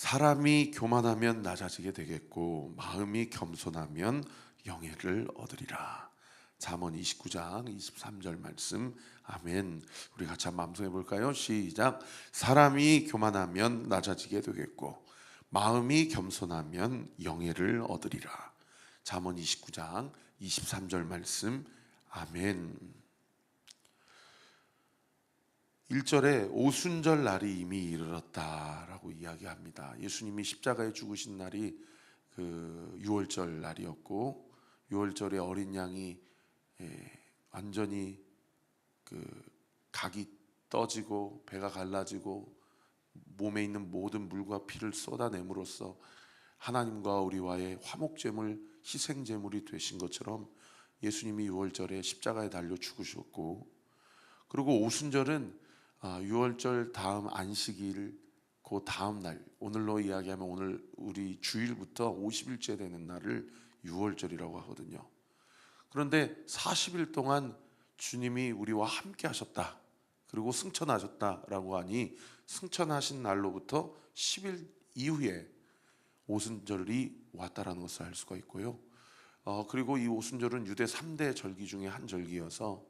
사람이 교만하면 낮아지게 되겠고 마음이 겸손하면 영예를 얻으리라. 잠언 29장 23절 말씀. 아멘. 우리 같이 한번 암송해 볼까요? 시작. 사람이 교만하면 낮아지게 되겠고 마음이 겸손하면 영예를 얻으리라. 잠언 29장 23절 말씀. 아멘. 1절에 오순절 날이 이미 이르렀다라고 이야기합니다. 예수님이 십자가에 죽으신 날이 그 유월절 날이었고, 유월절에 어린 양이 완전히 그 각이 떠지고 배가 갈라지고 몸에 있는 모든 물과 피를 쏟아냄으로써 하나님과 우리와의 화목제물, 희생제물이 되신 것처럼 예수님이 유월절에 십자가에 달려 죽으셨고, 그리고 오순절은 유월절 다음 안식일 그 다음 날, 오늘로 이야기하면 오늘 우리 주일부터 50일째 되는 날을 유월절이라고 하거든요. 그런데 40일 동안 주님이 우리와 함께 하셨다, 그리고 승천하셨다라고 하니 승천하신 날로부터 10일 이후에 오순절이 왔다라는 것을 알 수가 있고요. 그리고 이 오순절은 유대 3대 절기 중에 한 절기여서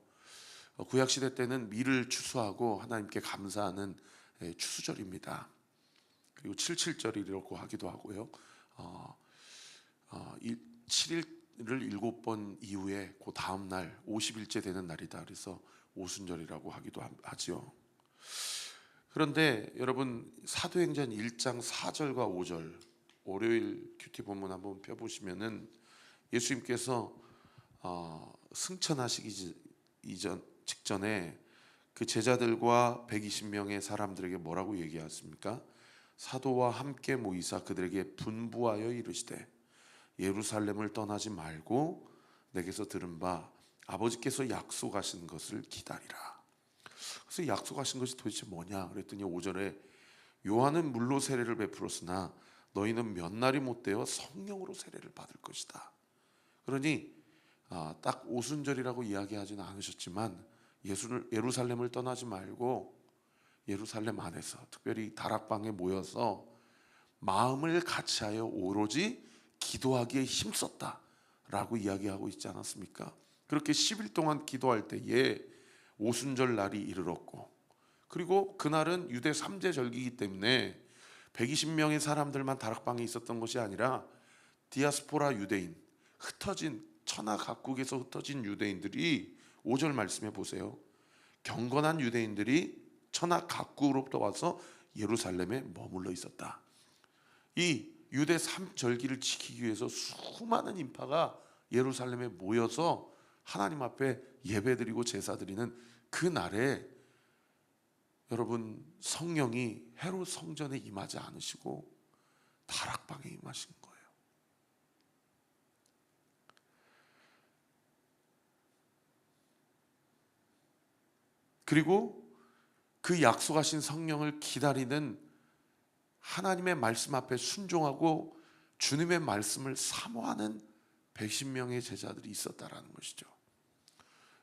구약시대 때는 밀을 추수하고 하나님께 감사하는 추수절입니다. 그리고 77절이라고 하기도 하고요. 7일을 7번 이후에 그 다음 날 50일째 되는 날이다. 그래서 오순절이라고 하기도 하죠. 그런데 여러분, 사도행전 1장 4절과 5절 월요일 큐티 본문 한번 펴보시면은 예수님께서 승천하시기 직전에 그 제자들과 120명의 사람들에게 뭐라고 얘기했습니까? 사도와 함께 모이사 그들에게 분부하여 이르시되 예루살렘을 떠나지 말고 내게서 들은 바 아버지께서 약속하신 것을 기다리라. 그래서 약속하신 것이 도대체 뭐냐 그랬더니 5절에 요한은 물로 세례를 베풀었으나 너희는 몇 날이 못되어 성령으로 세례를 받을 것이다. 그러니 딱 오순절이라고 이야기하지는 않으셨지만 예루살렘을 떠나지 말고 예루살렘 안에서 특별히 다락방에 모여서 마음을 같이하여 오로지 기도하기에 힘썼다라고 이야기하고 있지 않았습니까? 그렇게 10일 동안 기도할 때에 오순절 날이 이르렀고, 그리고 그날은 유대 3대 절기이기 때문에 120명의 사람들만 다락방에 있었던 것이 아니라 디아스포라 유대인, 흩어진 천하 각국에서 흩어진 유대인들이 5절 말씀해 보세요. 경건한 유대인들이 천하 각국으로부터 와서 예루살렘에 머물러 있었다. 이 유대 3절기를 지키기 위해서 수많은 인파가 예루살렘에 모여서 하나님 앞에 예배드리고 제사드리는 그 날에 여러분, 성령이 헤롯 성전에 임하지 않으시고 다락방에 임하신 거예요. 그리고 그 약속하신 성령을 기다리는 하나님의 말씀 앞에 순종하고 주님의 말씀을 사모하는 110명의 제자들이 있었다라는 것이죠.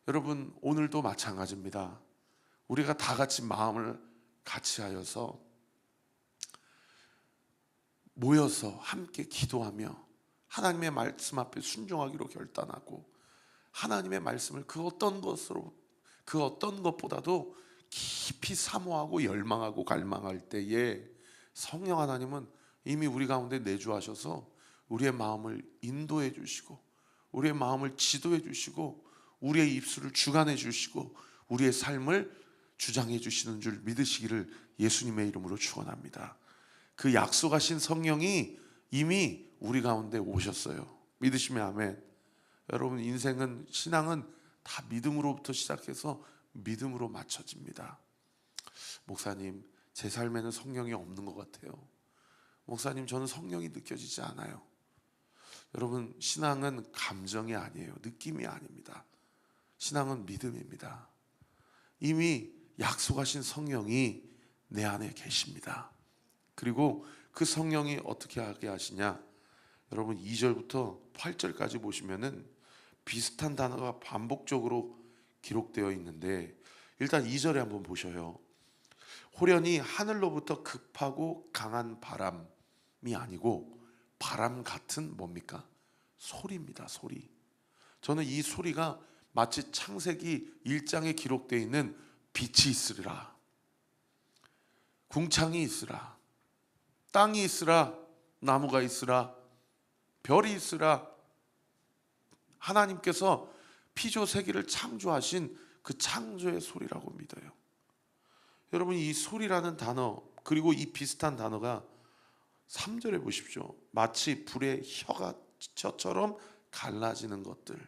여러분, 오늘도 마찬가지입니다. 우리가 다 같이 마음을 같이 하여서 모여서 함께 기도하며 하나님의 말씀 앞에 순종하기로 결단하고 하나님의 말씀을 그 어떤 것보다도 깊이 사모하고 열망하고 갈망할 때에 성령 하나님은 이미 우리 가운데 내주하셔서 우리의 마음을 인도해 주시고 우리의 마음을 지도해 주시고 우리의 입술을 주관해 주시고 우리의 삶을 주장해 주시는 줄 믿으시기를 예수님의 이름으로 축원합니다. 그 약속하신 성령이 이미 우리 가운데 오셨어요. 믿으시면 아멘. 여러분, 인생은, 신앙은 다 믿음으로부터 시작해서 믿음으로 맞춰집니다. 목사님, 제 삶에는 성령이 없는 것 같아요. 목사님, 저는 성령이 느껴지지 않아요. 여러분, 신앙은 감정이 아니에요. 느낌이 아닙니다. 신앙은 믿음입니다. 이미 약속하신 성령이 내 안에 계십니다. 그리고 그 성령이 어떻게 하게 하시냐? 여러분, 2절부터 8절까지 보시면은 비슷한 단어가 반복적으로 기록되어 있는데, 일단 2절에 한번 보셔요. 호련히 하늘로부터 급하고 강한 바람, 아니고 바람 같은 뭡니까? 소리입니다. 소리. 저는 이 소리가 마치 창세기 1장에 기록되어 있는 빛이 있으리라, 궁창이 있으라, 땅이 있으라, 나무가 있으라, 별이 있으라, 하나님께서 피조세계를 창조하신 그 창조의 소리라고 믿어요. 여러분, 이 소리라는 단어, 그리고 이 비슷한 단어가 3절에 보십시오. 마치 불의 혀처럼 갈라지는 것들.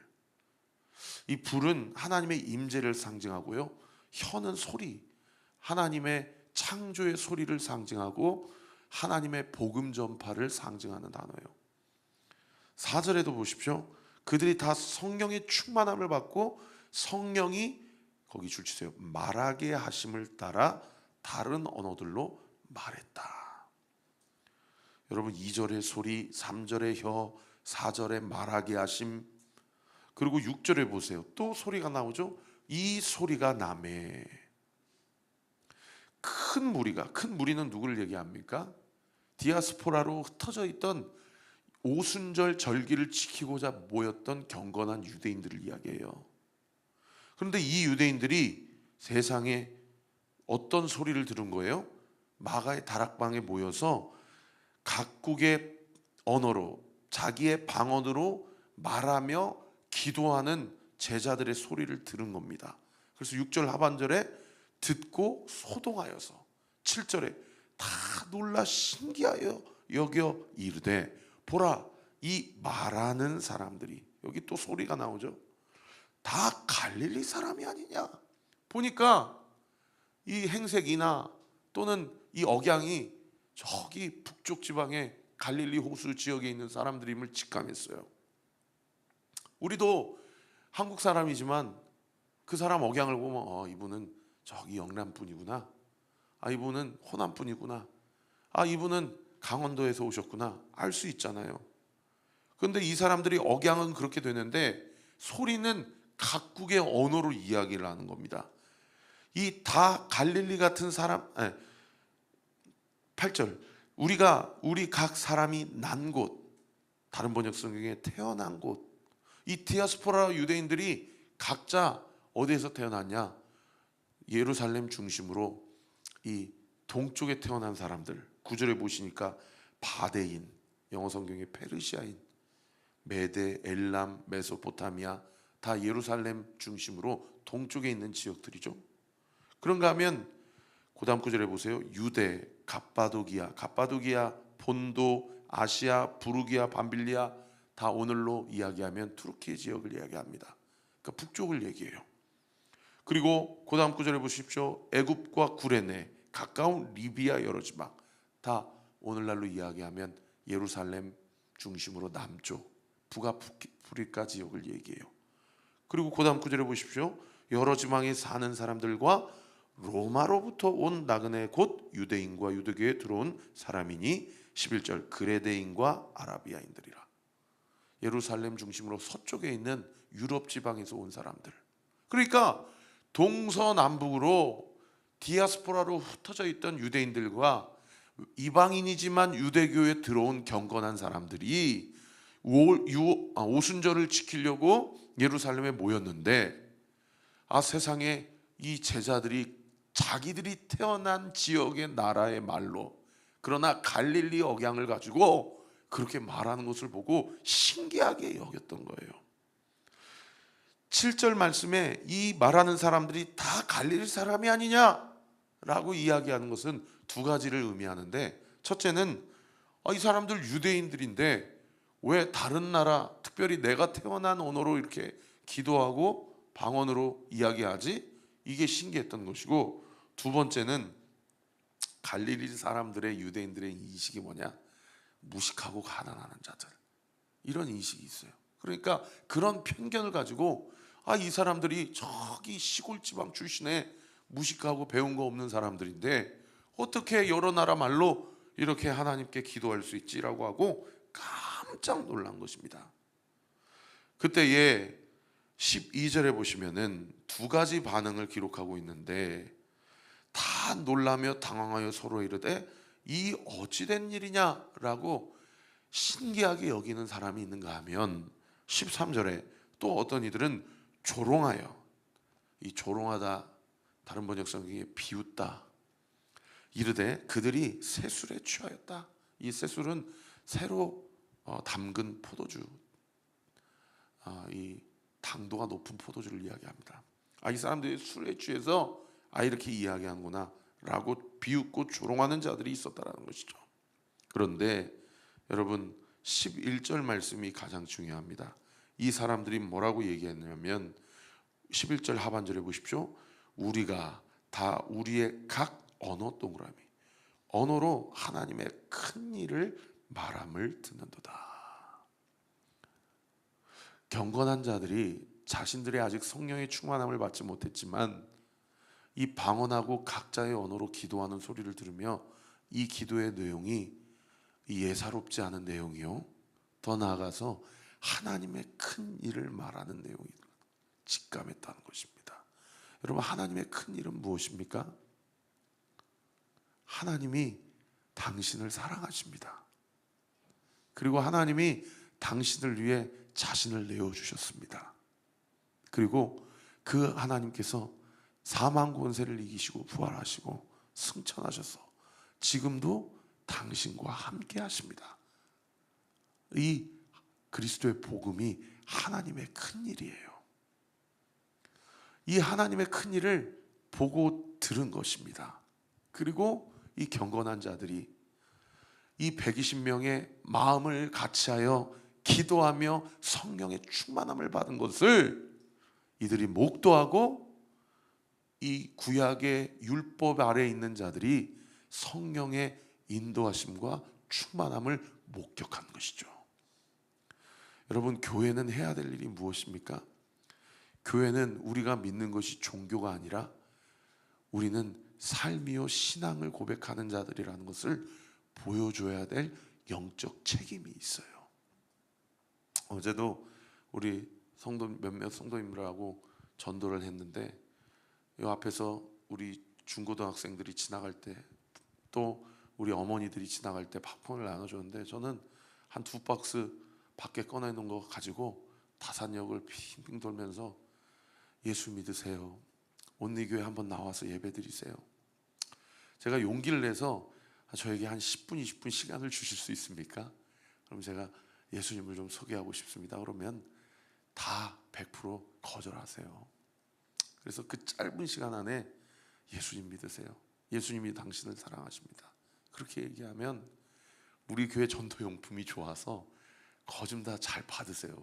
이 불은 하나님의 임재를 상징하고요, 혀는 소리, 하나님의 창조의 소리를 상징하고 하나님의 복음 전파를 상징하는 단어예요. 4절에도 보십시오. 그들이 다 성령의 충만함을 받고 성령이, 거기 줄치세요, 말하게 하심을 따라 다른 언어들로 말했다. 여러분, 2절의 소리, 3절의 혀, 4절의 말하게 하심, 그리고 6절에 보세요. 또 소리가 나오죠. 이 소리가 나매. 큰 무리가, 큰 무리는 누구를 얘기합니까? 디아스포라로 흩어져 있던 오순절 절기를 지키고자 모였던 경건한 유대인들을 이야기해요. 그런데 이 유대인들이 세상에 어떤 소리를 들은 거예요? 마가의 다락방에 모여서 각국의 언어로, 자기의 방언으로 말하며 기도하는 제자들의 소리를 들은 겁니다. 그래서 6절 하반절에 듣고 소동하여서, 7절에 다 놀라 신기하여 여겨 이르되 보라, 이 말하는 사람들이, 여기 또 소리가 나오죠. 다 갈릴리 사람이 아니냐. 보니까 이 행색이나 또는 이 억양이 저기 북쪽 지방의 갈릴리 호수 지역에 있는 사람들임을 직감했어요. 우리도 한국 사람이지만 그 사람 억양을 보면 이분은 저기 영남 분이구나, 이분은 호남 분이구나, 이분은 강원도에서 오셨구나, 알 수 있잖아요. 그런데 이 사람들이 억양은 그렇게 되는데 소리는 각국의 언어로 이야기를 하는 겁니다. 이 다 갈릴리 같은 사람, 8절, 우리 각 사람이 난 곳, 다른 번역 성경에 태어난 곳. 이 디아스포라 유대인들이 각자 어디에서 태어났냐? 예루살렘 중심으로 이 동쪽에 태어난 사람들. 9절에 보시니까 바데인, 영어 성경에 페르시아인, 메데, 엘람, 메소포타미아, 다 예루살렘 중심으로 동쪽에 있는 지역들이죠. 그런가 하면 그 다음 구절에 보세요. 유대, 갑바도기아, 본도, 아시아, 부르기아, 밤빌리아, 다 오늘로 이야기하면 투르키 지역을 이야기합니다. 그러니까 북쪽을 얘기해요. 그리고 그 다음 구절에 보십시오. 애굽과 구레네, 가까운 리비아 여러 지방, 다 오늘날로 이야기하면 예루살렘 중심으로 남쪽, 북아프리카 지역을 얘기해요. 그리고 그 다음 구절에 보십시오. 여러 지방에 사는 사람들과 로마로부터 온 나그네 곧 유대인과 유대교에 들어온 사람이니 11절 그레데인과 아라비아인들이라. 예루살렘 중심으로 서쪽에 있는 유럽 지방에서 온 사람들. 그러니까 동서남북으로 디아스포라로 흩어져 있던 유대인들과 이방인이지만 유대교에 들어온 경건한 사람들이 오순절을 지키려고 예루살렘에 모였는데, 세상에 이 제자들이 자기들이 태어난 지역의 나라의 말로, 그러나 갈릴리 억양을 가지고 그렇게 말하는 것을 보고 신기하게 여겼던 거예요. 7절 말씀에 이 말하는 사람들이 다 갈릴리 사람이 아니냐라고 이야기하는 것은 두 가지를 의미하는데, 첫째는 이 사람들 유대인들인데 왜 다른 나라, 특별히 내가 태어난 언어로 이렇게 기도하고 방언으로 이야기하지? 이게 신기했던 것이고, 두 번째는 갈릴리 사람들의, 유대인들의 인식이 뭐냐? 무식하고 가난하는 자들, 이런 인식이 있어요. 그러니까 그런 편견을 가지고 이 사람들이 저기 시골 지방 출신의 무식하고 배운 거 없는 사람들인데 어떻게 여러 나라 말로 이렇게 하나님께 기도할 수 있지라고 하고 깜짝 놀란 것입니다. 그때에 12절에 보시면은 두 가지 반응을 기록하고 있는데, 다 놀라며 당황하여 서로 이르되 이 어찌된 일이냐라고 신기하게 여기는 사람이 있는가 하면 13절에 또 어떤 이들은 조롱하여, 이 조롱하다 다른 번역 성경에 비웃다 이르되 그들이 새술에 취하였다. 이 새술은 새로 담근 포도주, 이 당도가 높은 포도주를 이야기합니다. 이 사람들이 술에 취해서 이렇게 이야기하는구나 라고 비웃고 조롱하는 자들이 있었다라는 것이죠. 그런데 여러분 11절 말씀이 가장 중요합니다. 이 사람들이 뭐라고 얘기했냐면 11절 하반절에 보십시오. 우리가 다 우리의 각 언어 동그라미, 언어로 하나님의 큰 일을 말함을 듣는도다. 경건한 자들이 자신들이 아직 성령의 충만함을 받지 못했지만 이 방언하고 각자의 언어로 기도하는 소리를 들으며 이 기도의 내용이 예사롭지 않은 내용이요, 더 나아가서 하나님의 큰 일을 말하는 내용이 직감했다는 것입니다. 여러분, 하나님의 큰 일은 무엇입니까? 하나님이 당신을 사랑하십니다. 그리고 하나님이 당신을 위해 자신을 내어주셨습니다. 그리고 그 하나님께서 사망 권세를 이기시고 부활하시고 승천하셔서 지금도 당신과 함께 하십니다. 이 그리스도의 복음이 하나님의 큰 일이에요. 이 하나님의 큰 일을 보고 들은 것입니다. 그리고 이 경건한 자들이 이 120명의 마음을 같이하여 기도하며 성령의 충만함을 받은 것을 이들이 목도하고 이 구약의 율법 아래에 있는 자들이 성령의 인도하심과 충만함을 목격한 것이죠. 여러분, 교회는 해야 될 일이 무엇입니까? 교회는 우리가 믿는 것이 종교가 아니라 우리는 삶이요 신앙을 고백하는 자들이라는 것을 보여줘야 될 영적 책임이 있어요. 어제도 우리 성도 몇몇 성도님들하고 전도를 했는데 이 앞에서 우리 중고등학생들이 지나갈 때, 또 우리 어머니들이 지나갈 때 팝콘을 나눠줬는데 저는 한 2박스 밖에 꺼내놓은 거 가지고 다산역을 빙빙 돌면서 예수 믿으세요, 온리교회 한번 나와서 예배 드리세요. 제가 용기를 내서 저에게 한 10분 20분 시간을 주실 수 있습니까? 그럼 제가 예수님을 좀 소개하고 싶습니다. 그러면 다 100% 거절하세요. 그래서 그 짧은 시간 안에 예수님 믿으세요, 예수님이 당신을 사랑하십니다, 그렇게 얘기하면 우리 교회 전도용품이 좋아서 거좀 다 잘 받으세요.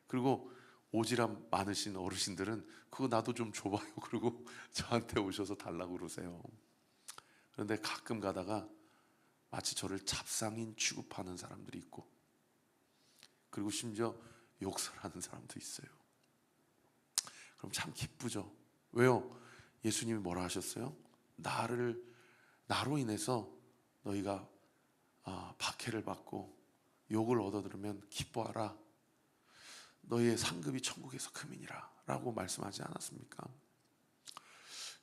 그리고 오지랖 많으신 어르신들은 그거 나도 좀 줘봐요 그리고 저한테 오셔서 달라고 그러세요. 그런데 가끔 가다가 마치 저를 잡상인 취급하는 사람들이 있고, 그리고 심지어 욕설하는 사람도 있어요. 그럼 참 기쁘죠. 왜요? 예수님이 뭐라 하셨어요? 나로 인해서 너희가 박해를 받고 욕을 얻어 들으면 기뻐하라, 너희의 상급이 천국에서 크미니라 라고 말씀하지 않았습니까?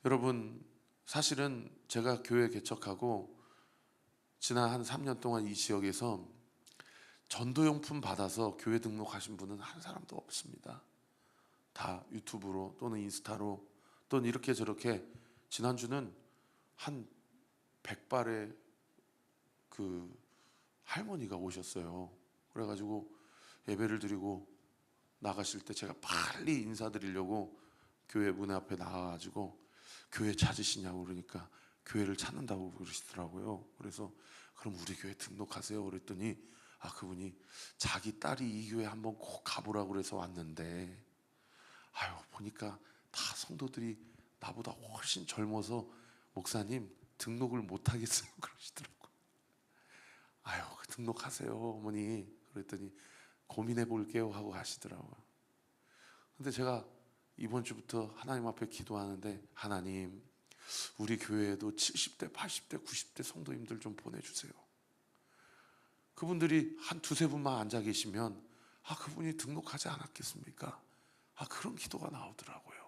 여러분, 사실은 제가 교회 개척하고 지난 한 3년 동안 이 지역에서 전도용품 받아서 교회 등록하신 분은 한 사람도 없습니다. 다 유튜브로 또는 인스타로 또는 이렇게 저렇게. 지난주는 한 100발의 그 할머니가 오셨어요. 그래가지고 예배를 드리고 나가실 때 제가 빨리 인사드리려고 교회 문 앞에 나와가지고 교회 찾으시냐고 그러니까 교회를 찾는다고 그러시더라고요. 그래서 그럼 우리 교회 등록하세요 그랬더니 그분이 자기 딸이 이 교회 한번 꼭 가보라고 그래서 왔는데 보니까 다 성도들이 나보다 훨씬 젊어서 목사님 등록을 못하겠어요 그러시더라고요. 등록하세요 어머니 그랬더니 고민해 볼게요 하고 가시더라고요. 근데 제가 이번 주부터 하나님 앞에 기도하는데, 하나님 우리 교회에도 70대 80대 90대 성도님들 좀 보내주세요. 그분들이 한 두세 분만 앉아 계시면 그분이 등록하지 않았겠습니까? 그런 기도가 나오더라고요.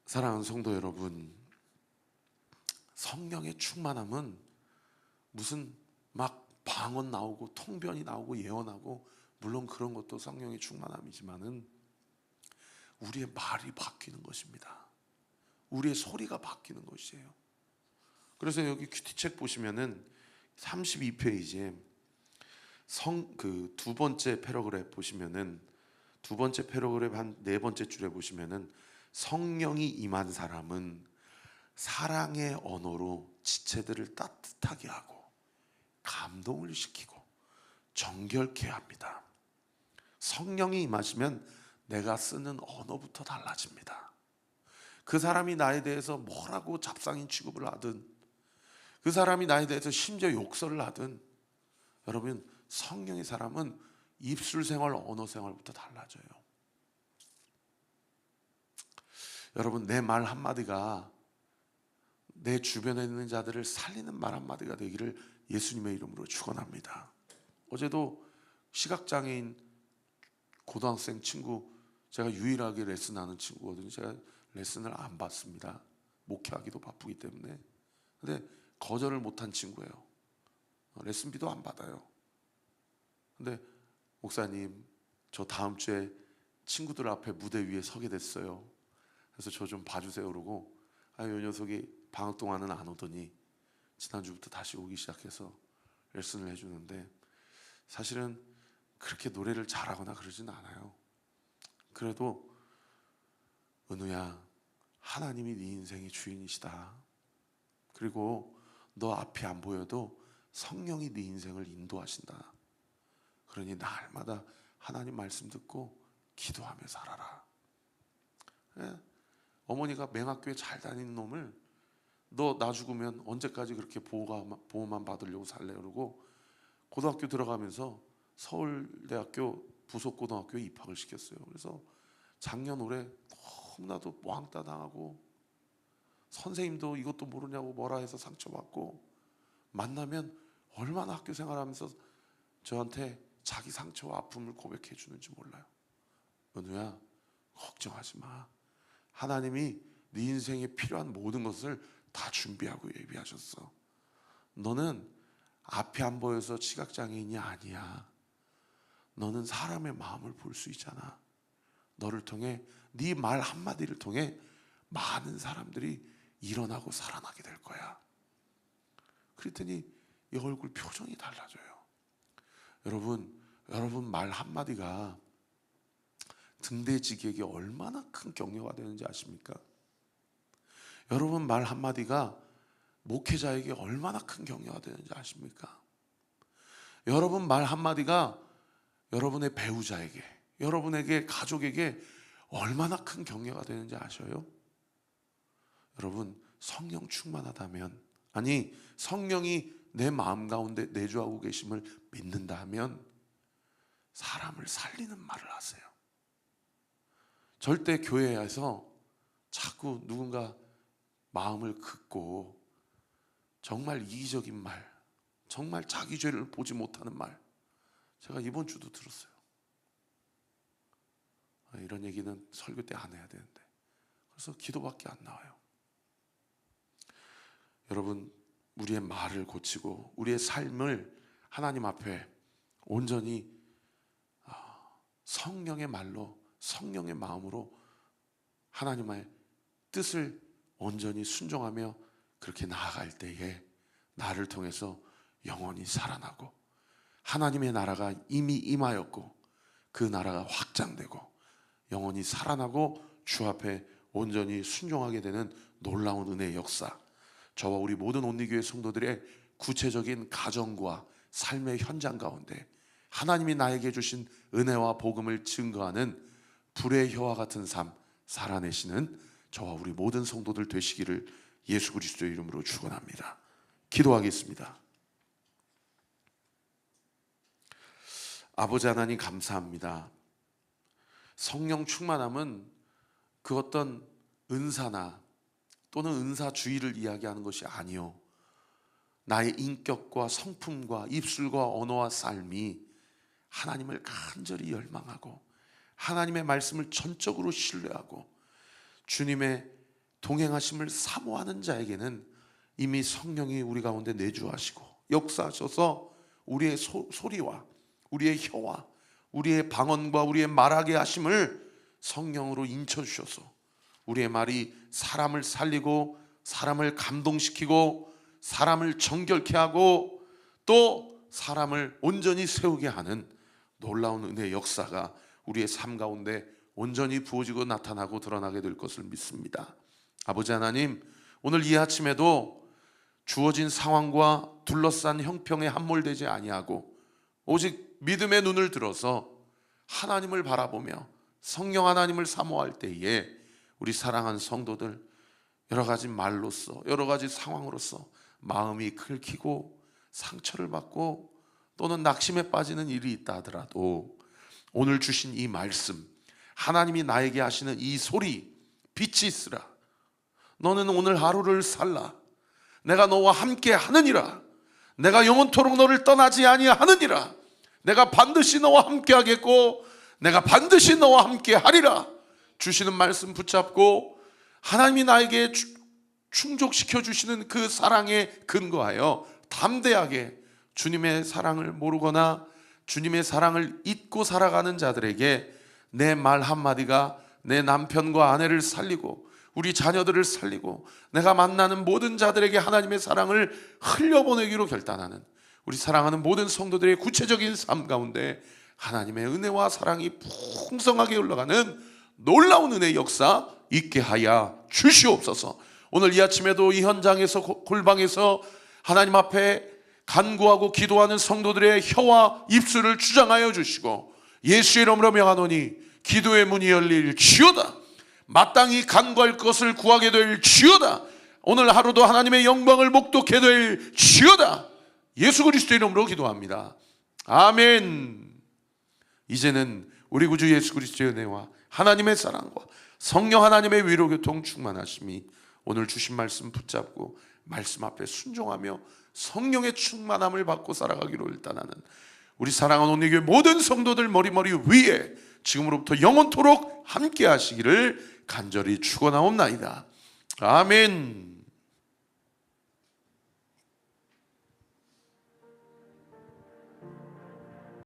사랑하는 성도 여러분, 성령의 충만함은 무슨 막 방언 나오고 통변이 나오고 예언하고, 물론 그런 것도 성령의 충만함이지만은 우리의 말이 바뀌는 것입니다. 우리의 소리가 바뀌는 것이에요. 그래서 여기 큐티책 보시면은 32페이지에 그 두 번째 패러그래프 보시면은, 두 번째 패러그래프 한 네 번째 줄에 보시면은, 성령이 임한 사람은 사랑의 언어로 지체들을 따뜻하게 하고 감동을 시키고 정결케 합니다. 성령이 임하시면 내가 쓰는 언어부터 달라집니다. 그 사람이 나에 대해서 뭐라고 잡상인 취급을 하든, 그 사람이 나에 대해서 심지어 욕설을 하든, 여러분, 성령의 사람은 입술 생활, 언어 생활부터 달라져요. 여러분, 내 말 한마디가 내 주변에 있는 자들을 살리는 말 한마디가 되기를 예수님의 이름으로 축원합니다. 어제도 시각장애인 고등학생 친구, 제가 유일하게 레슨하는 친구거든요. 제가 레슨을 안 받습니다. 목회하기도 바쁘기 때문에. 근데 거절을 못한 친구예요. 레슨비도 안 받아요. 근데 목사님, 저 다음 주에 친구들 앞에 무대 위에 서게 됐어요. 그래서 저 좀 봐주세요. 그러고, 이 녀석이 방학 동안은 안 오더니 지난주부터 다시 오기 시작해서 레슨을 해주는데, 사실은 그렇게 노래를 잘하거나 그러진 않아요. 그래도 은우야, 하나님이 네 인생의 주인이시다. 그리고 너 앞이 안 보여도 성령이 네 인생을 인도하신다. 그러니 날마다 하나님 말씀 듣고 기도하며 살아라. 예? 어머니가 맹학교에 잘 다니는 놈을 너 나 죽으면 언제까지 그렇게 보호만 받으려고 살래? 그러고 고등학교 들어가면서 서울대학교 부속고등학교에 입학을 시켰어요. 그래서 작년 올해 너무나도 왕따 당하고, 선생님도 이것도 모르냐고 뭐라 해서 상처받고, 만나면 얼마나 학교 생활하면서 저한테 자기 상처와 아픔을 고백해 주는지 몰라요. 은우야, 걱정하지 마. 하나님이 네 인생에 필요한 모든 것을 다 준비하고 예비하셨어. 너는 앞이 안 보여서 시각장애인이 아니야. 너는 사람의 마음을 볼 수 있잖아. 너를 통해, 네 말 한마디를 통해 많은 사람들이 일어나고 살아나게 될 거야. 그랬더니 이 얼굴 표정이 달라져요. 여러분 말 한마디가 등대지기에게 얼마나 큰 격려가 되는지 아십니까? 여러분 말 한마디가 목회자에게 얼마나 큰 격려가 되는지 아십니까? 여러분 말 한마디가 여러분의 배우자에게, 여러분에게, 가족에게 얼마나 큰 격려가 되는지 아셔요? 여러분, 성령 충만하다면, 아니 성령이 내 마음 가운데 내주하고 계심을 믿는다 하면 사람을 살리는 말을 하세요. 절대 교회에서 자꾸 누군가 마음을 긋고 정말 이기적인 말, 정말 자기 죄를 보지 못하는 말, 제가 이번 주도 들었어요. 이런 얘기는 설교 때 안 해야 되는데, 그래서 기도밖에 안 나와요. 여러분, 우리의 말을 고치고 우리의 삶을 하나님 앞에 온전히 성령의 말로, 성령의 마음으로 하나님의 뜻을 온전히 순종하며 그렇게 나아갈 때에 나를 통해서 영원히 살아나고, 하나님의 나라가 이미 임하였고 그 나라가 확장되고 영원히 살아나고 주 앞에 온전히 순종하게 되는 놀라운 은혜의 역사, 저와 우리 모든 온리교회 성도들의 구체적인 가정과 삶의 현장 가운데 하나님이 나에게 주신 은혜와 복음을 증거하는 불의 혀와 같은 삶 살아내시는 저와 우리 모든 성도들 되시기를 예수 그리스도의 이름으로 축원합니다. 기도하겠습니다. 아버지 하나님, 감사합니다. 성령 충만함은 그 어떤 은사나 또는 은사주의를 이야기하는 것이 아니요, 나의 인격과 성품과 입술과 언어와 삶이 하나님을 간절히 열망하고 하나님의 말씀을 전적으로 신뢰하고 주님의 동행하심을 사모하는 자에게는 이미 성령이 우리 가운데 내주하시고 역사하셔서 우리의 소리와 우리의 혀와 우리의 방언과 우리의 말하게 하심을 성령으로 인쳐주셔서 우리의 말이 사람을 살리고 사람을 감동시키고 사람을 정결케 하고 또 사람을 온전히 세우게 하는 놀라운 은혜의 역사가 우리의 삶 가운데 온전히 부어지고 나타나고 드러나게 될 것을 믿습니다. 아버지 하나님, 오늘 이 아침에도 주어진 상황과 둘러싼 형평에 함몰되지 아니하고 오직 믿음의 눈을 들어서 하나님을 바라보며 성령 하나님을 사모할 때에 우리 사랑하는 성도들 여러 가지 말로써 여러 가지 상황으로서 마음이 긁히고 상처를 받고 또는 낙심에 빠지는 일이 있다 하더라도 오늘 주신 이 말씀, 하나님이 나에게 하시는 이 소리, 빛이 있으라. 너는 오늘 하루를 살라. 내가 너와 함께 하느니라. 내가 영원토록 너를 떠나지 아니하느니라. 내가 반드시 너와 함께 하겠고 내가 반드시 너와 함께 하리라. 주시는 말씀 붙잡고 하나님이 나에게 충족시켜 주시는 그 사랑에 근거하여 담대하게 주님의 사랑을 모르거나 주님의 사랑을 잊고 살아가는 자들에게 내 말 한마디가 내 남편과 아내를 살리고 우리 자녀들을 살리고 내가 만나는 모든 자들에게 하나님의 사랑을 흘려보내기로 결단하는 우리 사랑하는 모든 성도들의 구체적인 삶 가운데 하나님의 은혜와 사랑이 풍성하게 흘러가는 놀라운 은혜의 역사 있게 하여 주시옵소서. 오늘 이 아침에도 이 현장에서 골방에서 하나님 앞에 간구하고 기도하는 성도들의 혀와 입술을 주장하여 주시고 예수의 이름으로 명하노니 기도의 문이 열릴지어다. 마땅히 간구할 것을 구하게 될지어다. 오늘 하루도 하나님의 영광을 목도케 될지어다. 예수 그리스도의 이름으로 기도합니다. 아멘. 이제는 우리 구주 예수 그리스도의 은혜와 하나님의 사랑과 성령 하나님의 위로 교통 충만하심이 오늘 주신 말씀 붙잡고 말씀 앞에 순종하며 성령의 충만함을 받고 살아가기로 일단하는 우리 사랑하는 온리교회 모든 성도들 머리머리 위에 지금으로부터 영원토록 함께 하시기를 간절히 축원하옵나이다. 아멘.